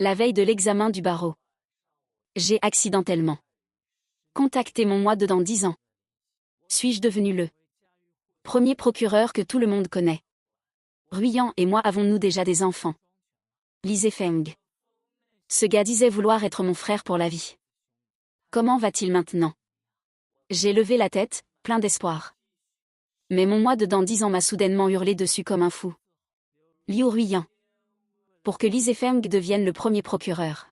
La veille de l'examen du barreau. J'ai accidentellement contacté mon moi de dans 10 ans. Suis-je devenu le premier procureur que tout le monde connaît? Ruyan et moi avons-nous déjà des enfants? Lise Feng. Ce gars disait vouloir être mon frère pour la vie. Comment va-t-il maintenant? J'ai levé la tête, plein d'espoir. Mais mon moi de dans 10 ans m'a soudainement hurlé dessus comme un fou. Liu Ruyan. Pour que Lise Feng devienne le premier procureur.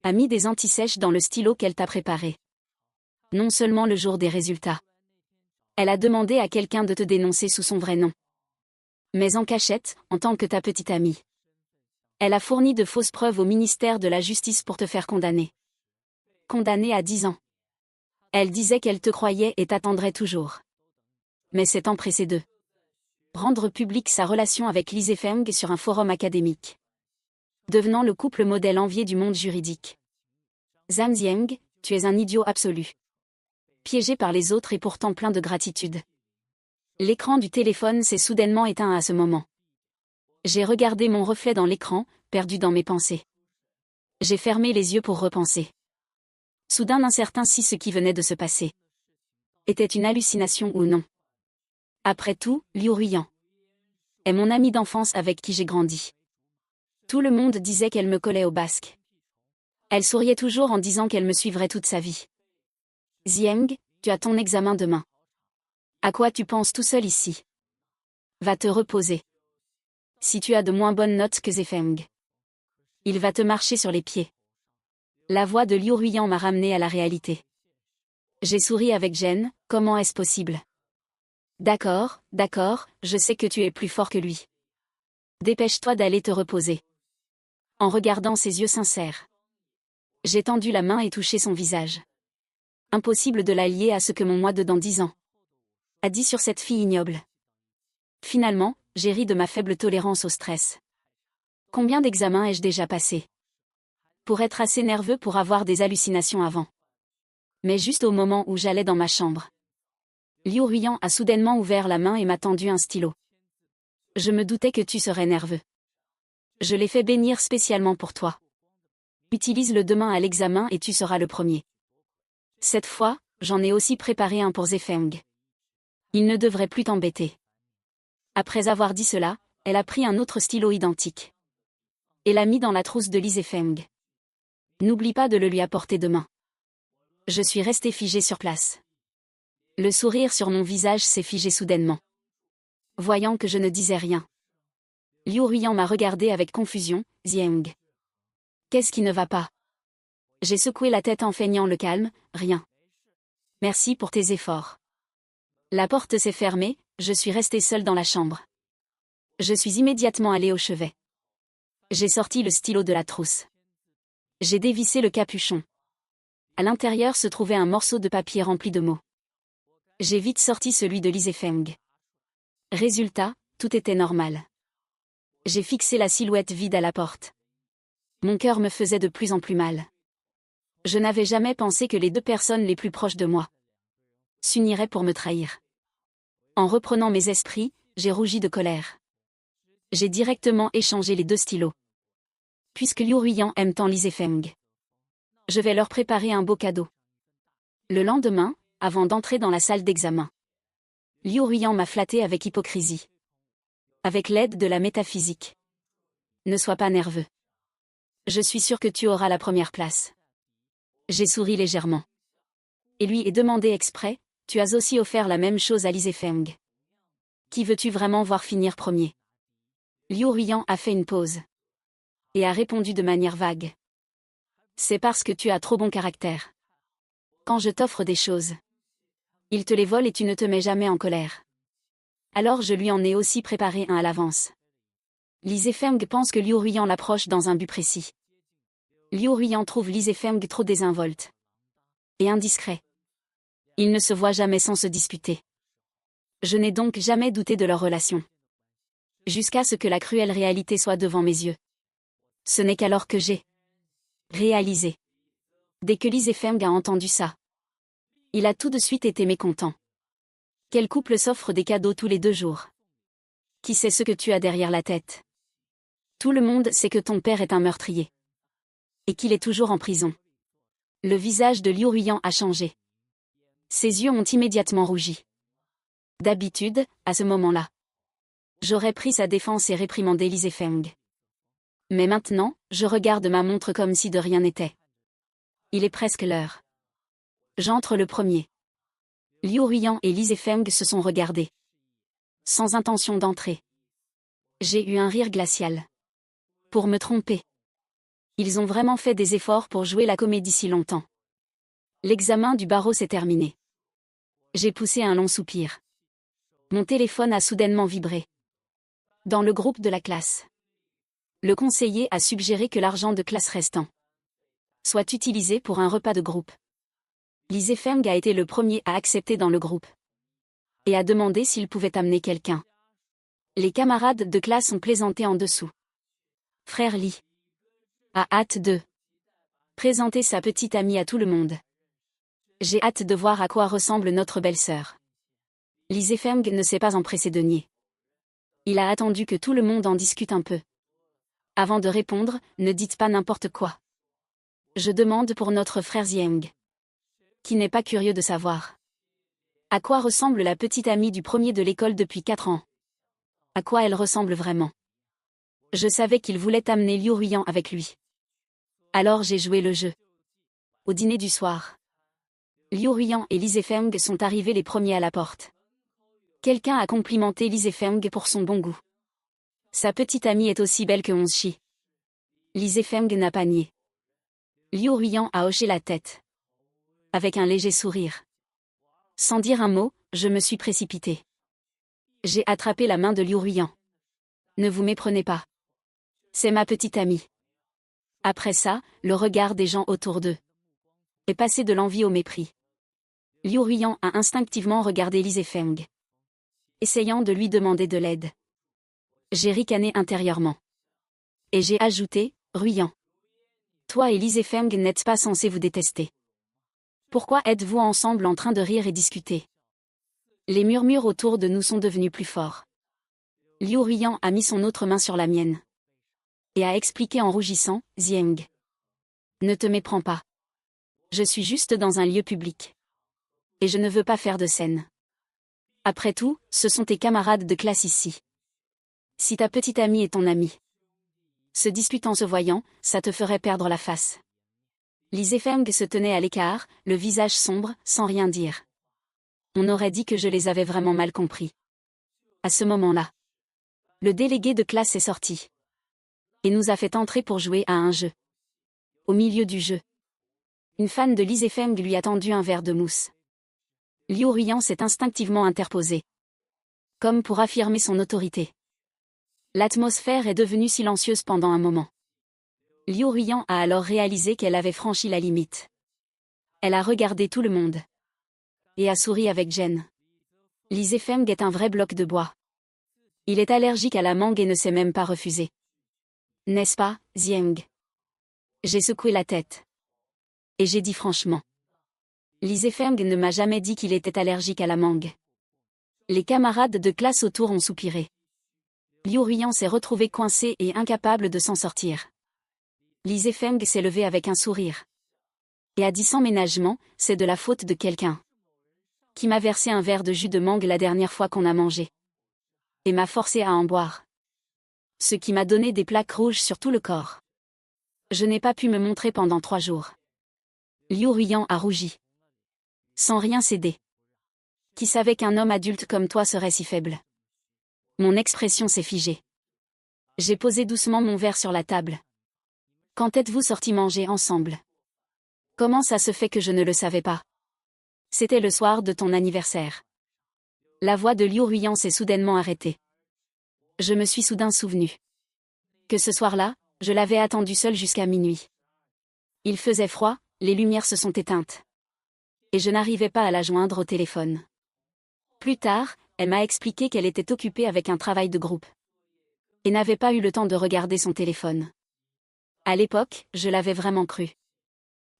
A mis des antisèches dans le stylo qu'elle t'a préparé. Non seulement le jour des résultats. Elle a demandé à quelqu'un de te dénoncer sous son vrai nom. Mais en cachette, en tant que ta petite amie. Elle a fourni de fausses preuves au ministère de la Justice pour te faire condamner. Condamner à 10 ans. Elle disait qu'elle te croyait et t'attendrait toujours. Mais s'est empressée de rendre publique sa relation avec Lise Feng sur un forum académique. Devenant le couple modèle envié du monde juridique. Zhang Zieng, tu es un idiot absolu. Piégé par les autres et pourtant plein de gratitude. L'écran du téléphone s'est soudainement éteint à ce moment. J'ai regardé mon reflet dans l'écran, perdu dans mes pensées. J'ai fermé les yeux pour repenser. Soudain incertain si ce qui venait de se passer était une hallucination ou non. Après tout, Liu Ruyan est mon amie d'enfance avec qui j'ai grandi. Tout le monde disait qu'elle me collait au basque. Elle souriait toujours en disant qu'elle me suivrait toute sa vie. Zieng, tu as ton examen demain. À quoi tu penses tout seul ici? Va te reposer. Si tu as de moins bonnes notes que Zefeng, il va te marcher sur les pieds. La voix de Liu Ruyan m'a ramené à la réalité. J'ai souri avec gêne, comment est-ce possible? D'accord, je sais que tu es plus fort que lui. Dépêche-toi d'aller te reposer. En regardant ses yeux sincères. J'ai tendu la main et touché son visage. Impossible de la lier à ce que mon moi de dans 10 ans a dit sur cette fille ignoble. Finalement, j'ai ri de ma faible tolérance au stress. Combien d'examens ai-je déjà passé? Pour être assez nerveux pour avoir des hallucinations avant. Mais juste au moment où j'allais dans ma chambre. Liu Ruyan a soudainement ouvert la main et m'a tendu un stylo. Je me doutais que tu serais nerveux. Je l'ai fait bénir spécialement pour toi. Utilise-le demain à l'examen et tu seras le premier. Cette fois, j'en ai aussi préparé un pour Zefeng. Il ne devrait plus t'embêter. Après avoir dit cela, elle a pris un autre stylo identique. Et l'a mis dans la trousse de Lise Feng. N'oublie pas de le lui apporter demain. Je suis resté figé sur place. Le sourire sur mon visage s'est figé soudainement. Voyant que je ne disais rien. Liu Ruyan m'a regardé avec confusion, Zieng. Qu'est-ce qui ne va pas? J'ai secoué la tête en feignant le calme, rien. Merci pour tes efforts. La porte s'est fermée, je suis resté seul dans la chambre. Je suis immédiatement allé au chevet. J'ai sorti le stylo de la trousse. J'ai dévissé le capuchon. À l'intérieur se trouvait un morceau de papier rempli de mots. J'ai vite sorti celui de Lise Feng. Résultat, tout était normal. J'ai fixé la silhouette vide à la porte. Mon cœur me faisait de plus en plus mal. Je n'avais jamais pensé que les deux personnes les plus proches de moi s'uniraient pour me trahir. En reprenant mes esprits, j'ai rougi de colère. J'ai directement échangé les deux stylos. Puisque Liu Ruyan aime tant Lise Feng, je vais leur préparer un beau cadeau. Le lendemain, avant d'entrer dans la salle d'examen, Liu Ruyan m'a flatté avec hypocrisie. Avec l'aide de la métaphysique. Ne sois pas nerveux. Je suis sûr que tu auras la première place. J'ai souri légèrement. Et lui ai demandé exprès, tu as aussi offert la même chose à Lise Feng. Qui veux-tu vraiment voir finir premier? Liu Ruyan a fait une pause. Et a répondu de manière vague. C'est parce que tu as trop bon caractère. Quand je t'offre des choses, il te les vole et tu ne te mets jamais en colère. Alors je lui en ai aussi préparé un à l'avance. Lise Feng pense que Liu Ruyan l'approche dans un but précis. Liu Ruyan trouve Lise Feng trop désinvolte. Et indiscret. Ils ne se voient jamais sans se disputer. Je n'ai donc jamais douté de leur relation. Jusqu'à ce que la cruelle réalité soit devant mes yeux. Ce n'est qu'alors que j'ai réalisé. Dès que Lise Feng a entendu ça, il a tout de suite été mécontent. Quel couple s'offre des cadeaux tous les 2 jours? Qui sait ce que tu as derrière la tête? Tout le monde sait que ton père est un meurtrier. Et qu'il est toujours en prison. Le visage de Liu Ruiyan a changé. Ses yeux ont immédiatement rougi. D'habitude, à ce moment-là, j'aurais pris sa défense et réprimandé Li Zefeng. Mais maintenant, je regarde ma montre comme si de rien n'était. Il est presque l'heure. J'entre le premier. Liu Ruiyan et Li Zefeng se sont regardés. Sans intention d'entrer. J'ai eu un rire glacial. Pour me tromper. Ils ont vraiment fait des efforts pour jouer la comédie si longtemps. L'examen du barreau s'est terminé. J'ai poussé un long soupir. Mon téléphone a soudainement vibré. Dans le groupe de la classe. Le conseiller a suggéré que l'argent de classe restant soit utilisé pour un repas de groupe. Li Zefeng a été le premier à accepter dans le groupe. Et a demandé s'il pouvait amener quelqu'un. Les camarades de classe ont plaisanté en dessous. Frère Li a hâte de présenter sa petite amie à tout le monde. J'ai hâte de voir à quoi ressemble notre belle-sœur. Li Zefeng ne s'est pas empressé de nier. Il a attendu que tout le monde en discute un peu. Avant de répondre, ne dites pas n'importe quoi. Je demande pour notre frère Zieng. Qui n'est pas curieux de savoir. À quoi ressemble la petite amie du premier de l'école depuis 4 ans? À quoi elle ressemble vraiment? Je savais qu'il voulait amener Liu Ruiyan avec lui. Alors j'ai joué le jeu. Au dîner du soir. Liu Ruiyan et Li Zefeng sont arrivés les premiers à la porte. Quelqu'un a complimenté Li Zefeng pour son bon goût. Sa petite amie est aussi belle que Hongxi. Li Zefeng n'a pas nié. Liu Ruiyan a hoché la tête. Avec un léger sourire. Sans dire un mot, je me suis précipitée. J'ai attrapé la main de Liu Ruiyan. Ne vous méprenez pas. C'est ma petite amie. Après ça, le regard des gens autour d'eux est passé de l'envie au mépris. Liu Ruiyan a instinctivement regardé Li Zefeng, essayant de lui demander de l'aide. J'ai ricané intérieurement. Et j'ai ajouté, Ruiyan. Toi et Li Zefeng n'êtes pas censés vous détester. Pourquoi êtes-vous ensemble en train de rire et discuter? Les murmures autour de nous sont devenus plus forts. Liu Ruiyan a mis son autre main sur la mienne. Et a expliqué en rougissant, Zieng. Ne te méprends pas. Je suis juste dans un lieu public. Et je ne veux pas faire de scène. Après tout, ce sont tes camarades de classe ici. Si ta petite amie est ton amie. Se disputent en se voyant, ça te ferait perdre la face. Li Zefeng se tenait à l'écart, le visage sombre, sans rien dire. On aurait dit que je les avais vraiment mal compris. À ce moment-là, le délégué de classe est sorti. Et nous a fait entrer pour jouer à un jeu. Au milieu du jeu, une fan de Li Zefeng lui a tendu un verre de mousse. Liu Ruiyan s'est instinctivement interposé. Comme pour affirmer son autorité. L'atmosphère est devenue silencieuse pendant un moment. Liu Ruiyan a alors réalisé qu'elle avait franchi la limite. Elle a regardé tout le monde. Et a souri avec gêne. Li Zefeng est un vrai bloc de bois. Il est allergique à la mangue et ne s'est même pas refusé. N'est-ce pas, Zieng? J'ai secoué la tête. Et j'ai dit franchement. Li Zefeng ne m'a jamais dit qu'il était allergique à la mangue. Les camarades de classe autour ont soupiré. Liu Ruiyan s'est retrouvé coincé et incapable de s'en sortir. Li Zefeng s'est levé avec un sourire. Et a dit sans ménagement, c'est de la faute de quelqu'un. Qui m'a versé un verre de jus de mangue la dernière fois qu'on a mangé. Et m'a forcé à en boire. Ce qui m'a donné des plaques rouges sur tout le corps. Je n'ai pas pu me montrer pendant 3 jours. Liu Ruiyan a rougi. Sans rien céder. Qui savait qu'un homme adulte comme toi serait si faible? Mon expression s'est figée. J'ai posé doucement mon verre sur la table. Quand êtes-vous sortis manger ensemble? Comment ça se fait que je ne le savais pas? C'était le soir de ton anniversaire. La voix de Liu Ruiyan s'est soudainement arrêtée. Je me suis soudain souvenu que ce soir-là, je l'avais attendue seule jusqu'à minuit. Il faisait froid, les lumières se sont éteintes. Et je n'arrivais pas à la joindre au téléphone. Plus tard, elle m'a expliqué qu'elle était occupée avec un travail de groupe. Et n'avait pas eu le temps de regarder son téléphone. À l'époque, je l'avais vraiment cru.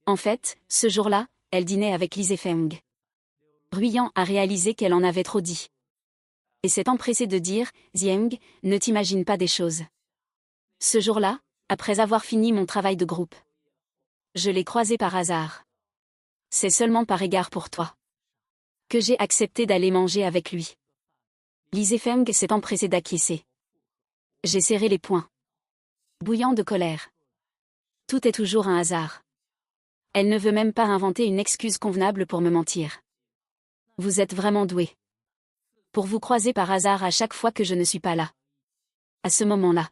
En fait, ce jour-là, elle dînait avec Li Zefeng. Ruiyan a réalisé qu'elle en avait trop dit. Et s'est empressée de dire, Zieng, ne t'imagine pas des choses. Ce jour-là, après avoir fini mon travail de groupe, Je l'ai croisé par hasard. C'est seulement par égard pour toi que j'ai accepté d'aller manger avec lui. Li Zefeng s'est empressé d'acquiescer. J'ai serré les poings, bouillant de colère. Tout est toujours un hasard. Elle ne veut même pas inventer une excuse convenable pour me mentir. Vous êtes vraiment doué. Pour vous croiser par hasard à chaque fois que je ne suis pas là. À ce moment-là,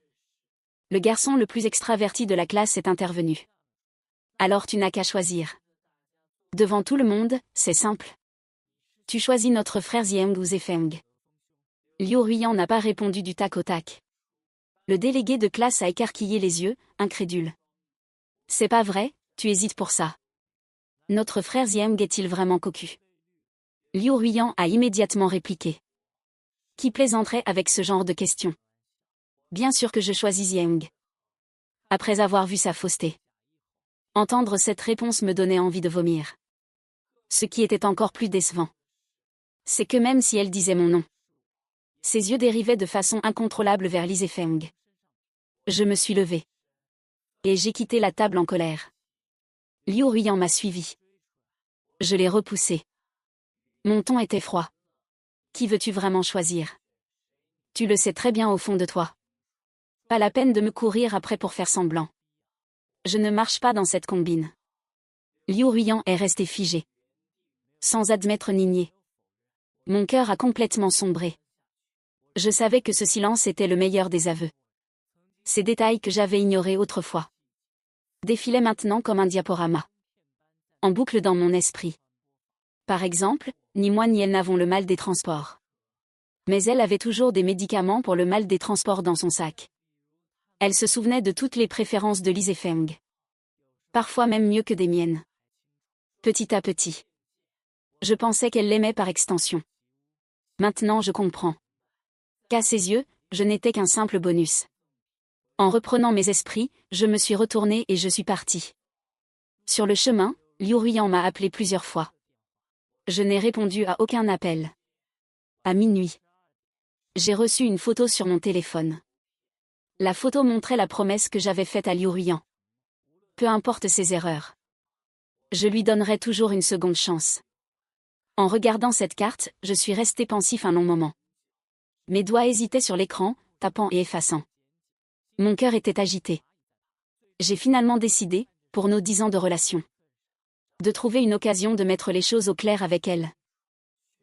le garçon le plus extraverti de la classe est intervenu. Alors tu n'as qu'à choisir. Devant tout le monde, c'est simple. Tu choisis notre frère Zieng ou Zefeng. Liu Ruiyan n'a pas répondu du tac au tac. Le délégué de classe a écarquillé les yeux, incrédule. C'est pas vrai, tu hésites pour ça. Notre frère Zieng est-il vraiment cocu? Liu Ruiyan a immédiatement répliqué. Qui plaisanterait avec ce genre de questions? Bien sûr que je choisis Zieng. Après avoir vu sa fausseté. Entendre cette réponse me donnait envie de vomir. Ce qui était encore plus décevant, c'est que même si elle disait mon nom, ses yeux dérivaient de façon incontrôlable vers Li Zefeng. Je me suis levée. Et j'ai quitté la table en colère. Liu Ruiyan m'a suivi. Je l'ai repoussé. Mon ton était froid. Qui veux-tu vraiment choisir? Tu le sais très bien au fond de toi. Pas la peine de me courir après pour faire semblant. Je ne marche pas dans cette combine. Liu Ruiyan est resté figé. Sans admettre ni nier. Mon cœur a complètement sombré. Je savais que ce silence était le meilleur des aveux. Ces détails que j'avais ignorés autrefois défilaient maintenant comme un diaporama. En boucle dans mon esprit. Par exemple, ni moi ni elle n'avons le mal des transports. Mais elle avait toujours des médicaments pour le mal des transports dans son sac. Elle se souvenait de toutes les préférences de Li Zefeng. Parfois même mieux que des miennes. Petit à petit. Je pensais qu'elle l'aimait par extension. Maintenant je comprends. Qu'à ses yeux, je n'étais qu'un simple bonus. En reprenant mes esprits, je me suis retournée et je suis partie. Sur le chemin, Liu Ruiyan m'a appelé plusieurs fois. Je n'ai répondu à aucun appel. À minuit, j'ai reçu une photo sur mon téléphone. La photo montrait la promesse que j'avais faite à Liu Ruiyan. Peu importe ses erreurs. Je lui donnerai toujours une seconde chance. En regardant cette carte, je suis resté pensif un long moment. Mes doigts hésitaient sur l'écran, tapant et effaçant. Mon cœur était agité. J'ai finalement décidé, pour nos 10 ans de relation, de trouver une occasion de mettre les choses au clair avec elle.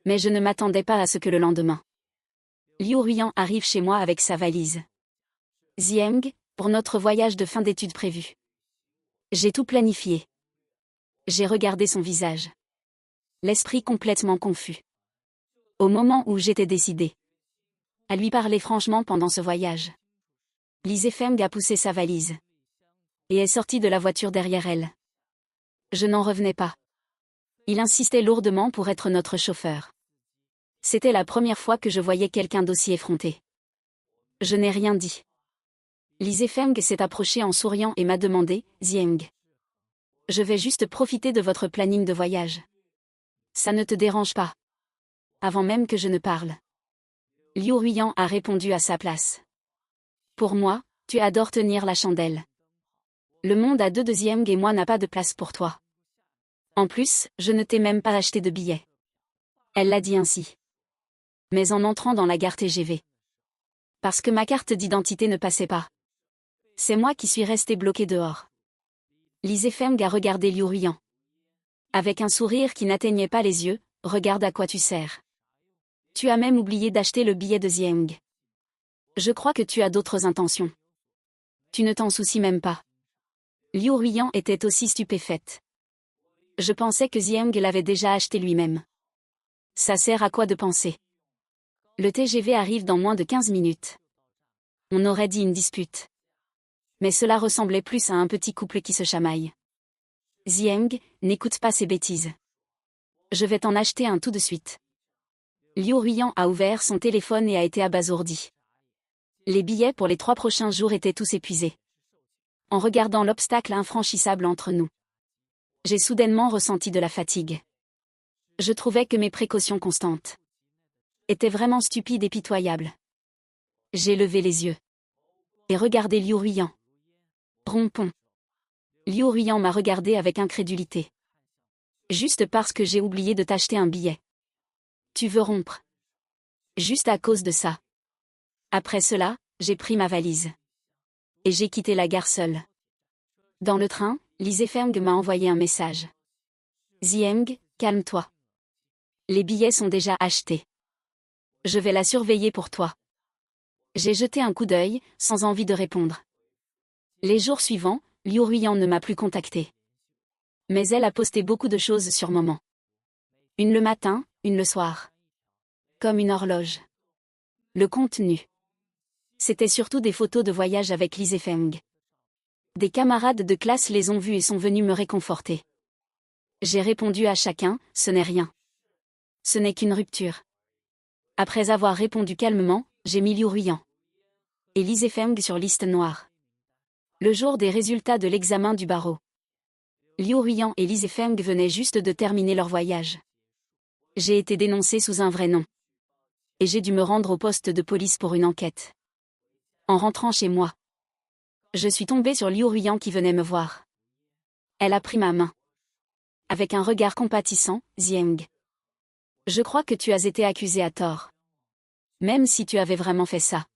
Mais je ne m'attendais pas à ce que le lendemain, Liu Ruiyan arrive chez moi avec sa valise. Zieng, pour notre voyage de fin d'études prévu. J'ai tout planifié. J'ai regardé son visage. L'esprit complètement confus. Au moment où j'étais décidée à lui parler franchement pendant ce voyage, Li Zefeng a poussé sa valise et est sorti de la voiture derrière elle. Je n'en revenais pas. Il insistait lourdement pour être notre chauffeur. C'était la première fois que je voyais quelqu'un d'aussi effronté. Je n'ai rien dit. Li Zefeng s'est approché en souriant et m'a demandé, Zieng. Je vais juste profiter de votre planning de voyage. Ça ne te dérange pas? Avant même que je ne parle. Liu Ruiyan a répondu à sa place. Pour moi, tu adores tenir la chandelle. Le monde à deux de Zieng et moi n'a pas de place pour toi. En plus, je ne t'ai même pas acheté de billets. Elle l'a dit ainsi. Mais en entrant dans la gare TGV. Parce que ma carte d'identité ne passait pas. C'est moi qui suis resté bloqué dehors. Li Zefeng a regardé Liu Ruiyan. Avec un sourire qui n'atteignait pas les yeux, regarde à quoi tu sers. Tu as même oublié d'acheter le billet de Zieng. Je crois que tu as d'autres intentions. Tu ne t'en soucies même pas. Liu Ruiyan était aussi stupéfaite. Je pensais que Zieng l'avait déjà acheté lui-même. Ça sert à quoi de penser? Le TGV arrive dans moins de 15 minutes. On aurait dit une dispute. Mais cela ressemblait plus à un petit couple qui se chamaille. Zieng, n'écoute pas ces bêtises. Je vais t'en acheter un tout de suite. Liu Ruiyan a ouvert son téléphone et a été abasourdi. Les billets pour les 3 prochains jours étaient tous épuisés. En regardant l'obstacle infranchissable entre nous, j'ai soudainement ressenti de la fatigue. Je trouvais que mes précautions constantes étaient vraiment stupides et pitoyables. J'ai levé les yeux et regardé Liu Ruiyan. Rompons. Liu Ruiyan m'a regardé avec incrédulité. Juste parce que j'ai oublié de t'acheter un billet. Tu veux rompre? Juste à cause de ça. Après cela, j'ai pris ma valise. Et j'ai quitté la gare seule. Dans le train, Lee Zefeng m'a envoyé un message. Zieng, calme-toi. Les billets sont déjà achetés. Je vais la surveiller pour toi. J'ai jeté un coup d'œil, sans envie de répondre. Les jours suivants, Liu Ruiyan ne m'a plus contacté. Mais elle a posté beaucoup de choses sur Moment. Une le matin, une le soir. Comme une horloge. Le contenu. C'était surtout des photos de voyage avec Lee Zefeng. Des camarades de classe les ont vues et sont venus me réconforter. J'ai répondu à chacun, ce n'est rien. Ce n'est qu'une rupture. Après avoir répondu calmement, j'ai mis Liu Ruiyan et Lee Zefeng sur liste noire. Le jour des résultats de l'examen du barreau. Liu Ruiyan et Lee Zefeng venaient juste de terminer leur voyage. J'ai été dénoncée sous un vrai nom. Et j'ai dû me rendre au poste de police pour une enquête. En rentrant chez moi, je suis tombée sur Liu Ruiyan qui venait me voir. Elle a pris ma main. Avec un regard compatissant, Zieng. Je crois que tu as été accusé à tort. Même si tu avais vraiment fait ça.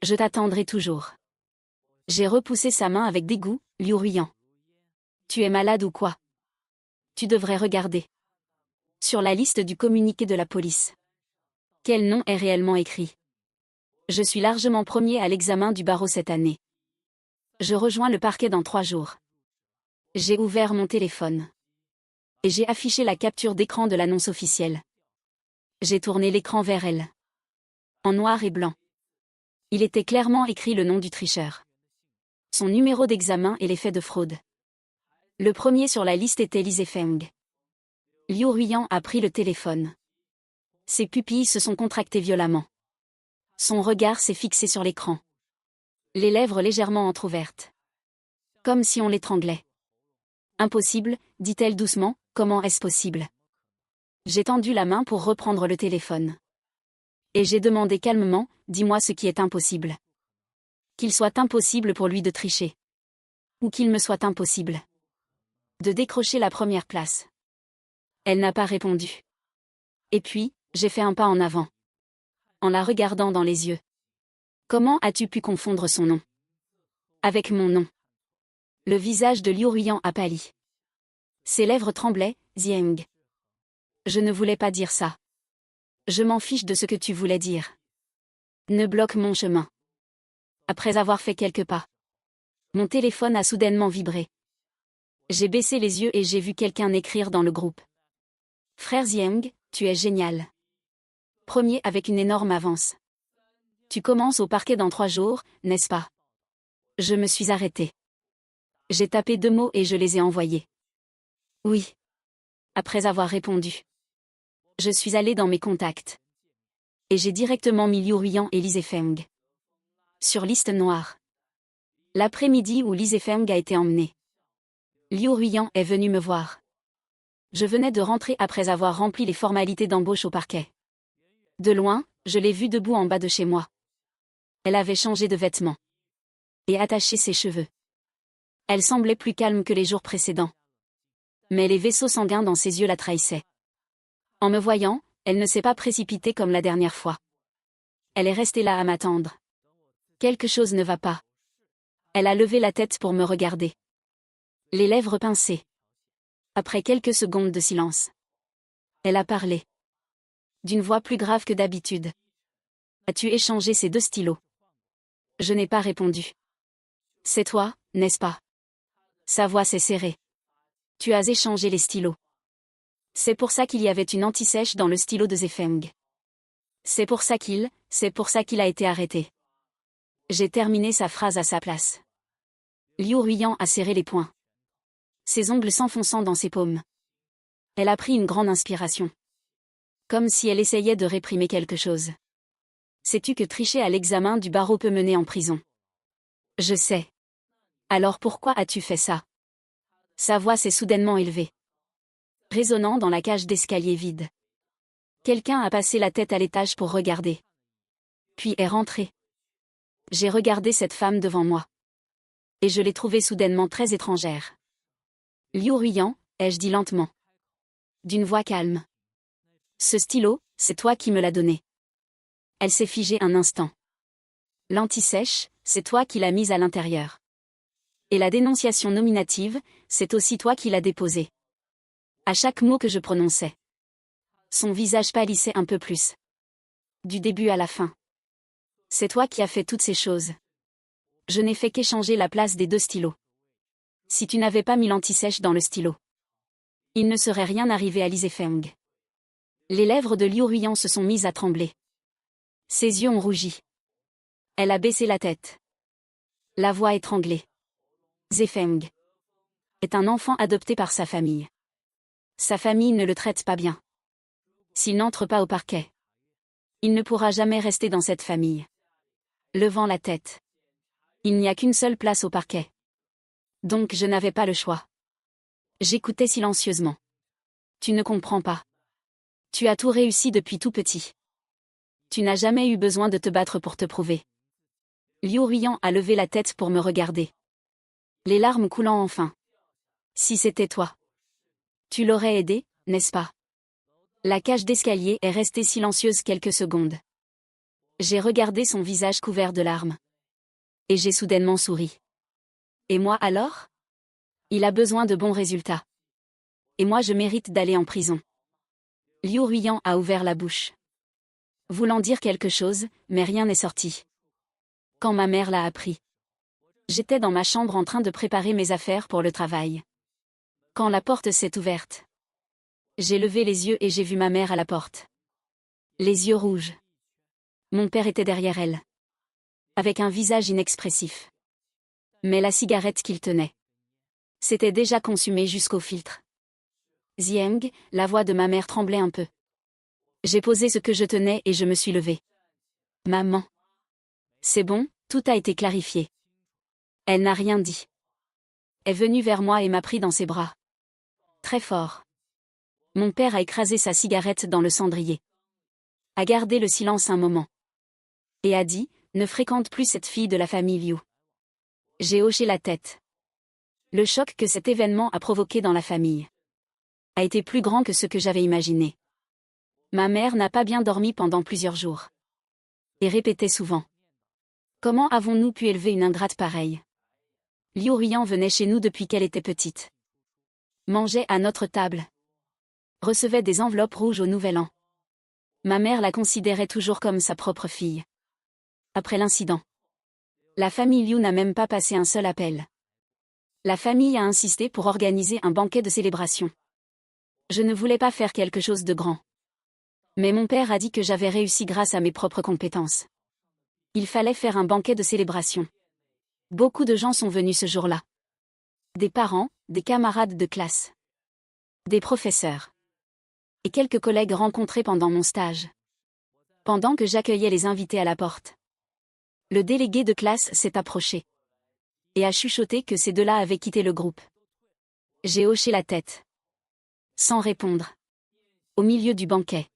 Je t'attendrai toujours. J'ai repoussé sa main avec dégoût, Liu Ruiyan. Tu es malade ou quoi? Tu devrais regarder. Sur la liste du communiqué de la police. Quel nom est réellement écrit? Je suis largement premier à l'examen du barreau cette année. Je rejoins le parquet dans 3 jours. J'ai ouvert mon téléphone. Et j'ai affiché la capture d'écran de l'annonce officielle. J'ai tourné l'écran vers elle. En noir et blanc. Il était clairement écrit le nom du tricheur. Son numéro d'examen et les faits de fraude. Le premier sur la liste était Lee Zefeng. Liu Ruiyan a pris le téléphone. Ses pupilles se sont contractées violemment. Son regard s'est fixé sur l'écran. Les lèvres légèrement entr'ouvertes. Comme si on l'étranglait. Impossible, dit-elle doucement, comment est-ce possible? J'ai tendu la main pour reprendre le téléphone. Et j'ai demandé calmement, dis-moi ce qui est impossible. Qu'il soit impossible pour lui de tricher. Ou qu'il me soit impossible de décrocher la première place. Elle n'a pas répondu. Et puis, j'ai fait un pas en avant. En la regardant dans les yeux. Comment as-tu pu confondre son nom avec mon nom? Le visage de Liu Ruiyan a pâli. Ses lèvres tremblaient, Zieng. Je ne voulais pas dire ça. Je m'en fiche de ce que tu voulais dire. Ne bloque mon chemin. Après avoir fait quelques pas. Mon téléphone a soudainement vibré. J'ai baissé les yeux et j'ai vu quelqu'un écrire dans le groupe. Frère Zieng, tu es génial. Premier avec une énorme avance. Tu commences au parquet dans 3 jours, n'est-ce pas? Je me suis arrêtée. J'ai tapé 2 mots et je les ai envoyés. Oui. Après avoir répondu. Je suis allée dans mes contacts. Et j'ai directement mis Liu Ruiyan et Lee Zefeng. Sur liste noire. L'après-midi où Lee Zefeng a été emmené. Liu Ruiyan est venu me voir. Je venais de rentrer après avoir rempli les formalités d'embauche au parquet. De loin, je l'ai vue debout en bas de chez moi. Elle avait changé de vêtements. Et attaché ses cheveux. Elle semblait plus calme que les jours précédents. Mais les vaisseaux sanguins dans ses yeux la trahissaient. En me voyant, elle ne s'est pas précipitée comme la dernière fois. Elle est restée là à m'attendre. Quelque chose ne va pas. Elle a levé la tête pour me regarder. Les lèvres pincées. Après quelques secondes de silence. Elle a parlé. D'une voix plus grave que d'habitude. As-tu échangé ces 2 stylos? Je n'ai pas répondu. C'est toi, n'est-ce pas? Sa voix s'est serrée. Tu as échangé les stylos. C'est pour ça qu'il y avait une anti-sèche dans le stylo de Zefeng. C'est pour ça qu'il a été arrêté. J'ai terminé sa phrase à sa place. Liu Ruiyan a serré les poings. Ses ongles s'enfonçant dans ses paumes. Elle a pris une grande inspiration. Comme si elle essayait de réprimer quelque chose. Sais-tu que tricher à l'examen du barreau peut mener en prison? Je sais. Alors pourquoi as-tu fait ça? Sa voix s'est soudainement élevée. Résonnant dans la cage d'escalier vide. Quelqu'un a passé la tête à l'étage pour regarder. Puis est rentré. J'ai regardé cette femme devant moi. Et je l'ai trouvée soudainement très étrangère. Liu Ruiyan, ai-je dit lentement. D'une voix calme. Ce stylo, c'est toi qui me l'as donné. Elle s'est figée un instant. L'anti-sèche, c'est toi qui l'as mise à l'intérieur. Et la dénonciation nominative, c'est aussi toi qui l'as déposée. À chaque mot que je prononçais. Son visage pâlissait un peu plus. Du début à la fin. C'est toi qui as fait toutes ces choses. Je n'ai fait qu'échanger la place des 2 stylos. Si tu n'avais pas mis l'anti-sèche dans le stylo, il ne serait rien arrivé à Li Zefeng. Les lèvres de Liu Ruiyan se sont mises à trembler. Ses yeux ont rougi. Elle a baissé la tête. La voix étranglée. Zefeng est un enfant adopté par sa famille. Sa famille ne le traite pas bien. S'il n'entre pas au parquet, il ne pourra jamais rester dans cette famille. Levant la tête. Il n'y a qu'une seule place au parquet. Donc je n'avais pas le choix. J'écoutais silencieusement. Tu ne comprends pas. Tu as tout réussi depuis tout petit. Tu n'as jamais eu besoin de te battre pour te prouver. Liu Ruiyan a levé la tête pour me regarder. Les larmes coulant enfin. Si c'était toi. Tu l'aurais aidé, n'est-ce pas? La cage d'escalier est restée silencieuse quelques secondes. J'ai regardé son visage couvert de larmes. Et j'ai soudainement souri. Et moi alors? Il a besoin de bons résultats. Et moi je mérite d'aller en prison. Liu Ruiyan a ouvert la bouche. Voulant dire quelque chose, mais rien n'est sorti. Quand ma mère l'a appris. J'étais dans ma chambre en train de préparer mes affaires pour le travail. Quand la porte s'est ouverte. J'ai levé les yeux et j'ai vu ma mère à la porte. Les yeux rouges. Mon père était derrière elle. Avec un visage inexpressif. Mais la cigarette qu'il tenait s'était déjà consumée jusqu'au filtre. Zieng, la voix de ma mère tremblait un peu. J'ai posé ce que je tenais et je me suis levée. Maman. C'est bon, tout a été clarifié. Elle n'a rien dit. Est venue vers moi et m'a pris dans ses bras. Très fort. Mon père a écrasé sa cigarette dans le cendrier. A gardé le silence un moment. Et a dit, ne fréquente plus cette fille de la famille Liu. J'ai hoché la tête. Le choc que cet événement a provoqué dans la famille a été plus grand que ce que j'avais imaginé. Ma mère n'a pas bien dormi pendant plusieurs jours. Et répétait souvent. Comment avons-nous pu élever une ingrate pareille? Liu Ruiyan venait chez nous depuis qu'elle était petite. Mangeait à notre table. Recevait des enveloppes rouges au Nouvel An. Ma mère la considérait toujours comme sa propre fille. Après l'incident, la famille Liu n'a même pas passé un seul appel. La famille a insisté pour organiser un banquet de célébration. Je ne voulais pas faire quelque chose de grand. Mais mon père a dit que j'avais réussi grâce à mes propres compétences. Il fallait faire un banquet de célébration. Beaucoup de gens sont venus ce jour-là. Des parents, des camarades de classe. Des professeurs. Et quelques collègues rencontrés pendant mon stage. Pendant que j'accueillais les invités à la porte. Le délégué de classe s'est approché. Et a chuchoté que ces deux-là avaient quitté le groupe. J'ai hoché la tête. Sans répondre. Au milieu du banquet.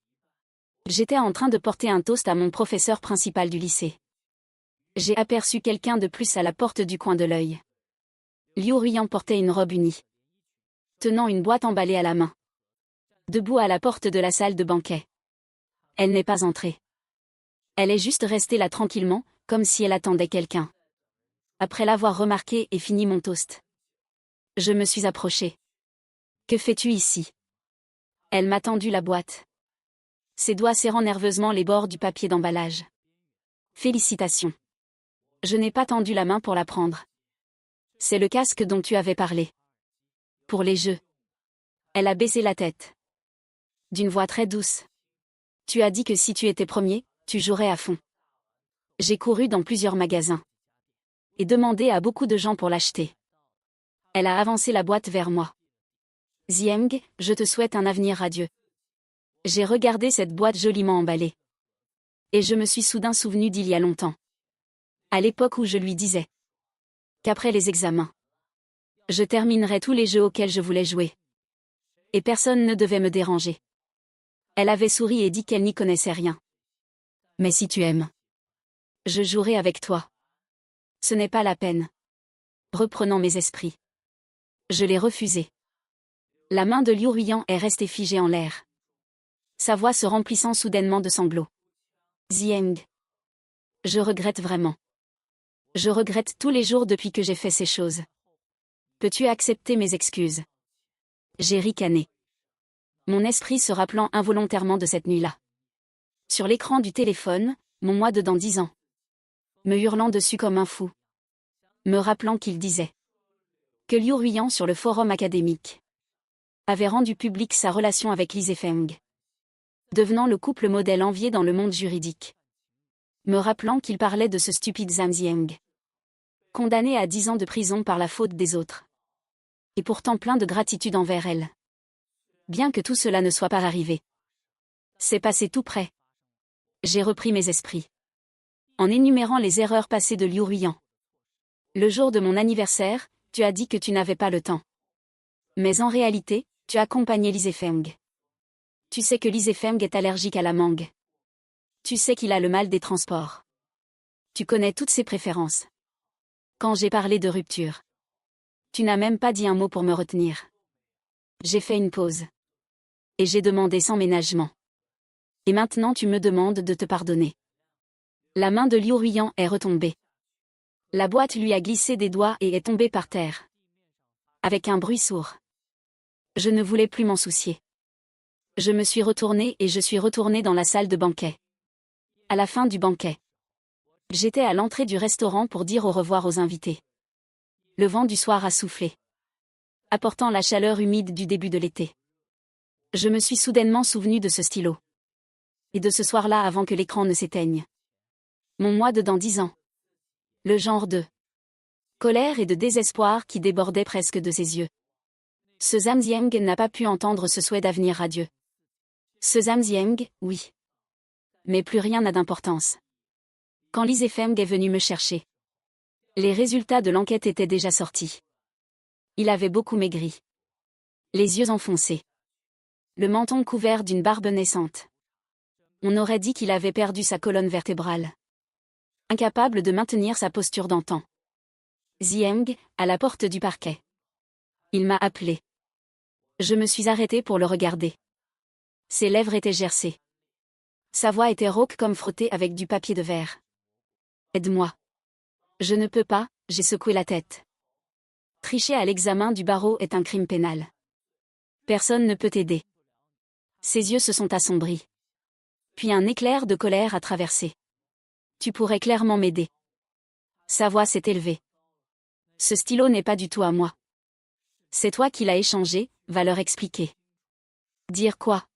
J'étais en train de porter un toast à mon professeur principal du lycée. J'ai aperçu quelqu'un de plus à la porte du coin de l'œil. Liu Ruiyan portait une robe unie. Tenant une boîte emballée à la main. Debout à la porte de la salle de banquet. Elle n'est pas entrée. Elle est juste restée là tranquillement, comme si elle attendait quelqu'un. Après l'avoir remarqué et fini mon toast. Je me suis approchée. Que fais-tu ici? Elle m'a tendu la boîte. Ses doigts serrant nerveusement les bords du papier d'emballage. Félicitations. Je n'ai pas tendu la main pour la prendre. C'est le casque dont tu avais parlé. Pour les jeux. Elle a baissé la tête. D'une voix très douce. Tu as dit que si tu étais premier, tu jouerais à fond. J'ai couru dans plusieurs magasins. Et demandé à beaucoup de gens pour l'acheter. Elle a avancé la boîte vers moi. Zieng, je te souhaite un avenir radieux. J'ai regardé cette boîte joliment emballée. Et je me suis soudain souvenu d'il y a longtemps. À l'époque où je lui disais qu'après les examens, je terminerais tous les jeux auxquels je voulais jouer. Et personne ne devait me déranger. Elle avait souri et dit qu'elle n'y connaissait rien. Mais si tu aimes, je jouerai avec toi. Ce n'est pas la peine. reprenant mes esprits. Je l'ai refusé. La main de Liu Ruiyan est restée figée en l'air. Sa voix se remplissant soudainement de sanglots. Zieng. Je regrette vraiment. Je regrette tous les jours depuis que j'ai fait ces choses. Peux-tu accepter mes excuses? J'ai ricané. Mon esprit se rappelant involontairement de cette nuit-là. Sur l'écran du téléphone, mon moi de dans 10 ans. Me hurlant dessus comme un fou. Me rappelant qu'il disait que Liu Ruiyan sur le forum académique avait rendu publique sa relation avec Li Zefeng, devenant le couple modèle envié dans le monde juridique. Me rappelant qu'il parlait de ce stupide Zhang Zieng, condamné à 10 ans de prison par la faute des autres. Et pourtant plein de gratitude envers elle. Bien que tout cela ne soit pas arrivé. C'est passé tout près. J'ai repris mes esprits. En énumérant les erreurs passées de Liu Ruiyan. Le jour de mon anniversaire, tu as dit que tu n'avais pas le temps. Mais en réalité, tu as accompagné Li Zefeng. Tu sais que Li Zefeng est allergique à la mangue. Tu sais qu'il a le mal des transports. Tu connais toutes ses préférences. Quand j'ai parlé de rupture, tu n'as même pas dit un mot pour me retenir. J'ai fait une pause. Et j'ai demandé sans ménagement. Et maintenant tu me demandes de te pardonner. La main de Liu Ruiyan est retombée. La boîte lui a glissé des doigts et est tombée par terre. Avec un bruit sourd. Je ne voulais plus m'en soucier. Je me suis retournée et je suis retournée dans la salle de banquet. À la fin du banquet. J'étais à l'entrée du restaurant pour dire au revoir aux invités. Le vent du soir a soufflé, apportant la chaleur humide du début de l'été. Je me suis soudainement souvenu de ce stylo. Et de ce soir-là avant que l'écran ne s'éteigne. Mon moi de dans 10 ans. Le genre de colère et de désespoir qui débordait presque de ses yeux. Ce Zhang Zieng n'a pas pu entendre ce souhait d'avenir radieux. Ce Zhang Zieng, oui. Mais plus rien n'a d'importance. Quand Li Zefeng est venu me chercher. Les résultats de l'enquête étaient déjà sortis. Il avait beaucoup maigri. Les yeux enfoncés. Le menton couvert d'une barbe naissante. On aurait dit qu'il avait perdu sa colonne vertébrale. Incapable de maintenir sa posture d'antan. Zieng, à la porte du parquet. Il m'a appelé. Je me suis arrêtée pour le regarder. Ses lèvres étaient gercées. Sa voix était rauque comme frottée avec du papier de verre. Aide-moi. Je ne peux pas, j'ai secoué la tête. Tricher à l'examen du barreau est un crime pénal. Personne ne peut t'aider. Ses yeux se sont assombris. Puis un éclair de colère a traversé. Tu pourrais clairement m'aider. Sa voix s'est élevée. Ce stylo n'est pas du tout à moi. C'est toi qui l'as échangé, va leur expliquer. Dire quoi?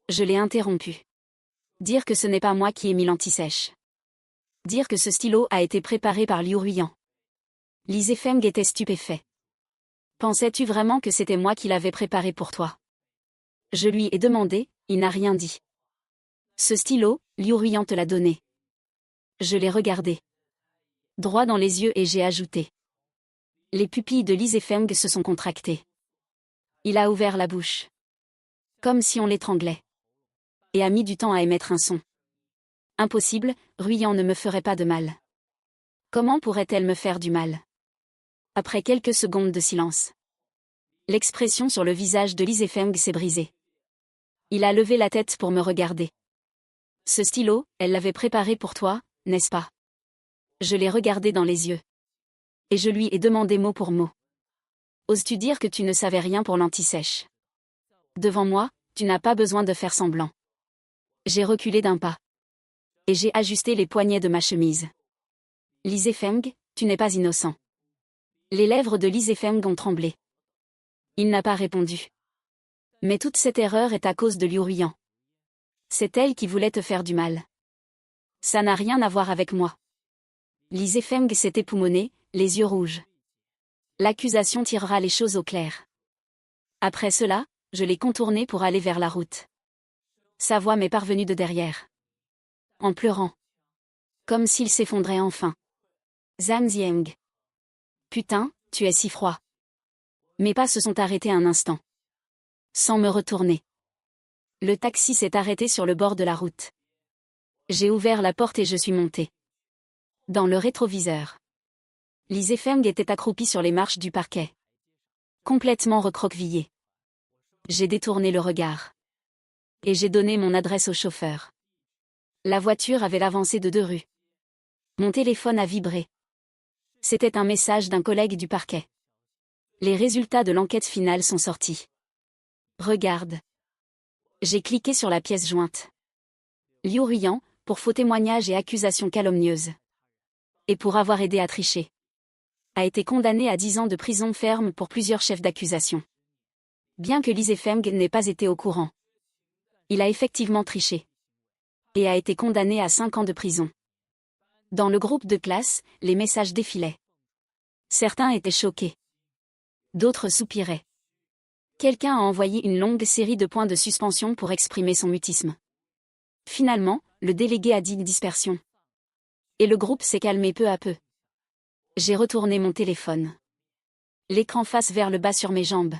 Je l'ai interrompu. Dire que ce n'est pas moi qui ai mis l'anti-sèche. Dire que ce stylo a été préparé par Liu Ruiyan. Li Zefeng était stupéfait. Pensais-tu vraiment que c'était moi qui l'avais préparé pour toi? Je lui ai demandé, il n'a rien dit. Ce stylo, Liu Ruiyan te l'a donné. Je l'ai regardé. Droit dans les yeux et j'ai ajouté. Les pupilles de Li Zefeng se sont contractées. Il a ouvert la bouche. Comme si on l'étranglait. Et a mis du temps à émettre un son. Impossible, Ruiyan ne me ferait pas de mal. Comment pourrait-elle me faire du mal? Après quelques secondes de silence. L'expression sur le visage de Li Zefeng s'est brisée. Il a levé la tête pour me regarder. Ce stylo, elle l'avait préparé pour toi, n'est-ce pas? Je l'ai regardé dans les yeux. Et je lui ai demandé mot pour mot. Oses-tu dire que tu ne savais rien pour l'anti-sèche? Devant moi, tu n'as pas besoin de faire semblant. J'ai reculé d'un pas. Et j'ai ajusté les poignets de ma chemise. Li Zefeng, tu n'es pas innocent. Les lèvres de Li Zefeng ont tremblé. Il n'a pas répondu. Mais toute cette erreur est à cause de Liu Ruiyan. C'est elle qui voulait te faire du mal. Ça n'a rien à voir avec moi. Li Zefeng s'est époumonée, les yeux rouges. L'accusation tirera les choses au clair. Après cela, je l'ai contournée pour aller vers la route. Sa voix m'est parvenue de derrière. En pleurant. Comme s'il s'effondrait enfin. Zhang Zieng. Putain, tu es si froid. Mes pas se sont arrêtés un instant. Sans me retourner. Le taxi s'est arrêté sur le bord de la route. J'ai ouvert la porte et je suis montée. Dans le rétroviseur. Lise Feng était accroupie sur les marches du parquet. Complètement recroquevillée. J'ai détourné le regard. Et j'ai donné mon adresse au chauffeur. La voiture avait avancé de 2 rues. Mon téléphone a vibré. C'était un message d'un collègue du parquet. Les résultats de l'enquête finale sont sortis. Regarde. J'ai cliqué sur la pièce jointe. Liu Ruiyan, pour faux témoignages et accusations calomnieuses. Et pour avoir aidé à tricher. A été condamné à 10 ans de prison ferme pour plusieurs chefs d'accusation. Bien que Lise Feng n'ait pas été au courant. Il a effectivement triché. Et a été condamné à 5 ans de prison. Dans le groupe de classe, les messages défilaient. Certains étaient choqués. D'autres soupiraient. Quelqu'un a envoyé une longue série de points de suspension pour exprimer son mutisme. Finalement, le délégué a dit une dispersion. Et le groupe s'est calmé peu à peu. J'ai retourné mon téléphone. L'écran face vers le bas sur mes jambes.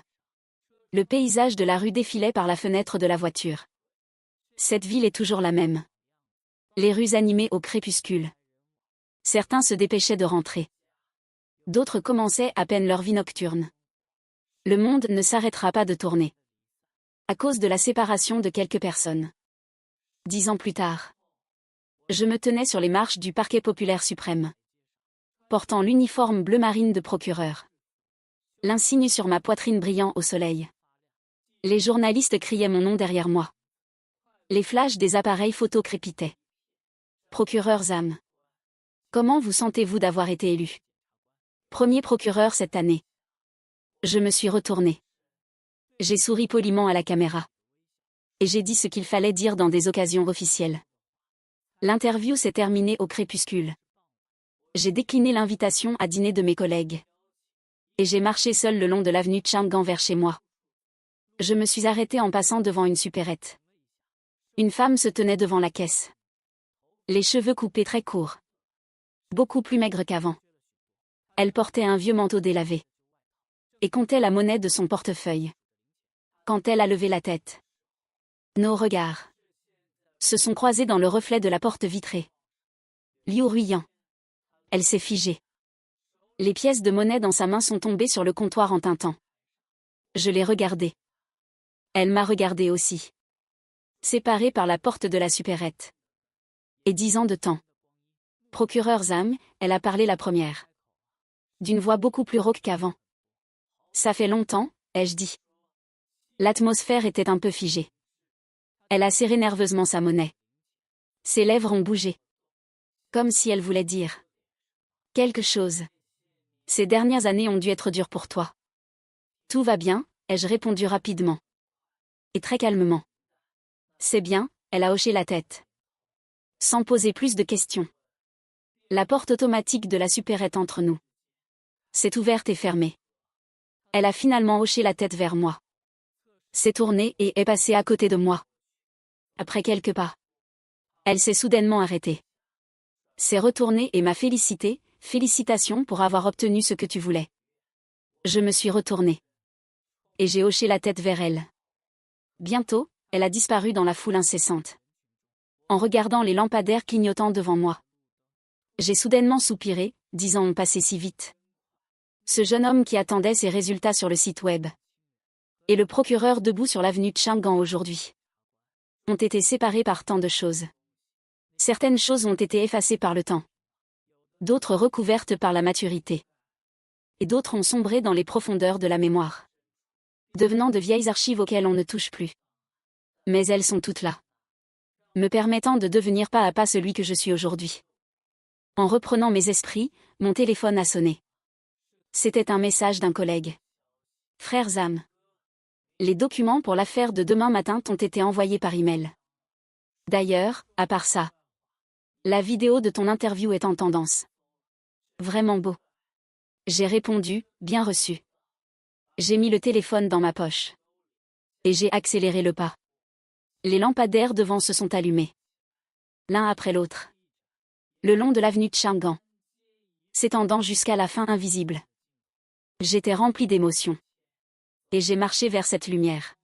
Le paysage de la rue défilait par la fenêtre de la voiture. Cette ville est toujours la même. Les rues animées au crépuscule. Certains se dépêchaient de rentrer. D'autres commençaient à peine leur vie nocturne. Le monde ne s'arrêtera pas de tourner. À cause de la séparation de quelques personnes. 10 ans plus tard. Je me tenais sur les marches du parquet populaire suprême. Portant l'uniforme bleu marine de procureur. L'insigne sur ma poitrine brillant au soleil. Les journalistes criaient mon nom derrière moi. Les flashs des appareils photo crépitaient. Procureur Zham. Comment vous sentez-vous d'avoir été élu? Premier procureur cette année. Je me suis retourné. J'ai souri poliment à la caméra. Et j'ai dit ce qu'il fallait dire dans des occasions officielles. L'interview s'est terminée au crépuscule. J'ai décliné l'invitation à dîner de mes collègues. Et j'ai marché seul le long de l'avenue Chang'an vers chez moi. Je me suis arrêté en passant devant une supérette. Une femme se tenait devant la caisse. Les cheveux coupés très courts. Beaucoup plus maigre qu'avant. Elle portait un vieux manteau délavé. Et comptait la monnaie de son portefeuille. Quand elle a levé la tête. Nos regards se sont croisés dans le reflet de la porte vitrée. Liu Ruiyan. Elle s'est figée. Les pièces de monnaie dans sa main sont tombées sur le comptoir en tintant. Je l'ai regardée. Elle m'a regardé aussi. Séparée par la porte de la supérette. Et 10 ans de temps. Procureur Zham, elle a parlé la première. D'une voix beaucoup plus rauque qu'avant. Ça fait longtemps, ai-je dit. L'atmosphère était un peu figée. Elle a serré nerveusement sa monnaie. Ses lèvres ont bougé. Comme si elle voulait dire quelque chose. Ces dernières années ont dû être dures pour toi. Tout va bien, ai-je répondu rapidement. Et très calmement. C'est bien, elle a hoché la tête. Sans poser plus de questions. La porte automatique de la supérette entre nous s'est ouverte et fermée. Elle a finalement hoché la tête vers moi. S'est tournée et est passée à côté de moi. Après quelques pas. Elle s'est soudainement arrêtée. S'est retournée et m'a félicité, félicitations pour avoir obtenu ce que tu voulais. Je me suis retournée. Et j'ai hoché la tête vers elle. Bientôt, elle a disparu dans la foule incessante. En regardant les lampadaires clignotant devant moi. J'ai soudainement soupiré, 10 ans ont passé si vite. Ce jeune homme qui attendait ses résultats sur le site web. Et le procureur debout sur l'avenue Chang'an aujourd'hui. Ont été séparés par tant de choses. Certaines choses ont été effacées par le temps. D'autres recouvertes par la maturité. Et d'autres ont sombré dans les profondeurs de la mémoire. Devenant de vieilles archives auxquelles on ne touche plus. Mais elles sont toutes là. Me permettant de devenir pas à pas celui que je suis aujourd'hui. En reprenant mes esprits, mon téléphone a sonné. C'était un message d'un collègue. Frère Zham. Les documents pour l'affaire de demain matin t'ont été envoyés par email. D'ailleurs, à part ça. La vidéo de ton interview est en tendance. Vraiment beau. J'ai répondu, bien reçu. J'ai mis le téléphone dans ma poche. Et j'ai accéléré le pas. Les lampadaires devant se sont allumés. L'un après l'autre. Le long de l'avenue Chang'an. S'étendant jusqu'à la fin invisible. J'étais rempli d'émotions. Et j'ai marché vers cette lumière.